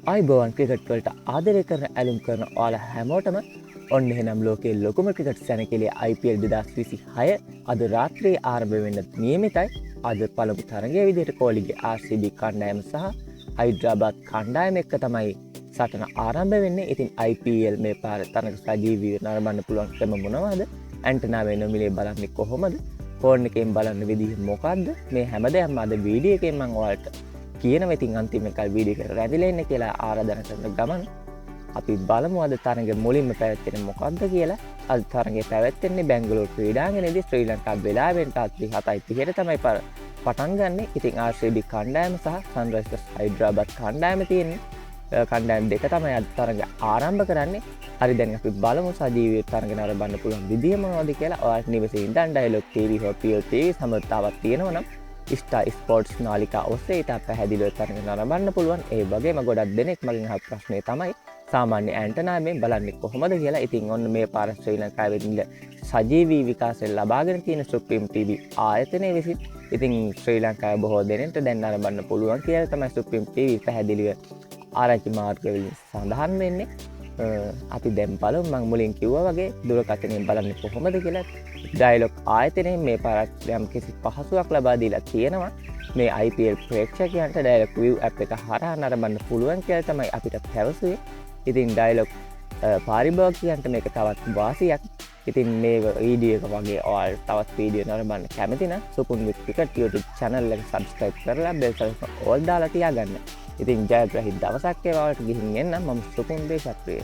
ආයිබෝවන් cricket වලට ආදරය කරන ඇලුම් කරන ඔයාලා හැමෝටම ඔන්න එහෙනම් ලෝකයේ ලොකුම ක්‍රිකට් සැනකෙළිය IPL 2026 අද රාත්‍රියේ ආරම්භ වෙන්න නියමිතයි. අද පළමු තරගය විදිහට කොහ්ලිගේ RCB කණ්ඩායම සහ හයිඩ්‍රාබාද් කණ්ඩායම එක්ක තමයි සටන ආරම්භ වෙන්නේ. ඉතින් IPL මේ පාර තරග සජීවීව නරඹන්න පුළුවන් ක්‍රම මොනවද? ඇන්ටනාවේ නොමිලේ බලන්නේ කොහොමද? ෆෝන් එකෙන් බලන්න විදිහ මොකද්ද? මේ හැමදේම අද වීඩියෝ එකෙන් මම ඔයාලට කියනවා. ඉතින් අන්තිම එකයි වීඩියෝ එකට රැඳිලා ඉන්න කියලා ආරාධනා කරන ගමන් අපි බලමු අද තරගය මුලින්ම පැවැත්වෙන්නේ මොකද්ද කියලා. අද තරගය පැවැත්වෙන්නේ බැංගලෝර ක්‍රීඩාංගණයේදී ශ්‍රී ලංකා වෙලාවෙන් රාත්‍රී 7:30ට තමයි පටන් ගන්න. ඉතින් RCB කණ්ඩායම සහ සන්රයිසර්ස් හයිඩ්‍රාබාද් කණ්ඩායම තියෙන්නේ. කණ්ඩායම් දෙක තමයි අද තරගය ආරම්භ කරන්නේ. හරි දැන් අපි බලමු සජීවී තරගය නරඹන්න පුළුවන් විදිය මොනවද කියලා. ඔයාලට නිවසේ ඉඳන් ඩයලොග් TV හෝ PL TV සමතාවක් තියෙනවා නම් ස්ටාර් ස්පෝර්ට්ස් නාලිකා ඔස්සේ ඊට පැහැදිලිව තරගය නරඹන්න පුළුවන්. ඒ වගේම ගොඩක් දෙනෙක් මගෙන් අහපු ප්‍රශ්නේ තමයි සාමාන්‍ය ඇන්ටනාවෙන් බලන්නේ කොහොමද කියලා. ඉතින් ඔන්න මේ පාර ශ්‍රී ලංකාවේ ඉන්න සජීවී විකාශය ලබාගෙන තියෙන සුප්‍රීම් TV ආයතනයේ විසින් ඉතින් ශ්‍රී ලංකාවේ බොහෝ දෙනෙක්ට දැන් නරඹන්න පුළුවන් කියලා තමයි සුප්‍රීම් TV පැහැදිලිව ආරංචි මාර්ගවලින් සඳහන් වෙන්නේ. අපි දැන් බලමු. මම මුලින් කිව්වා වගේ දුරකථනයෙන් බලන්නේ කොහොමද කියලා. ඩයලොග් ආයතනයෙන් මේ පාරක් යම් කිසි පහසුවක් ලබා දීලා තියෙනවා. මේ IPL ප්‍රේක්ෂකයන්ට ඩයලොග් view app එක හරහා නරඹන්න පුළුවන් කියලා තමයි අපිට පැවසුවේ. ඉතින් ඩයලොග් පාරිභෝගිකයන්ට මේක තවත් වාසියක්. ඉතින් මේ වීඩියෝ එක වගේ ඔයාලට තවත් වීඩියෝ නරඹන්න කැමති නම් සුපුන් විත් ක්‍රිකට් YouTube channel එක subscribe කරලා bell icon all දාලා තියාගන්න. ඉතින් ජයග්‍රහී දවසක් ඒ වලට ගිහින් එන්න. මම සුපුන් දේශප්‍රිය.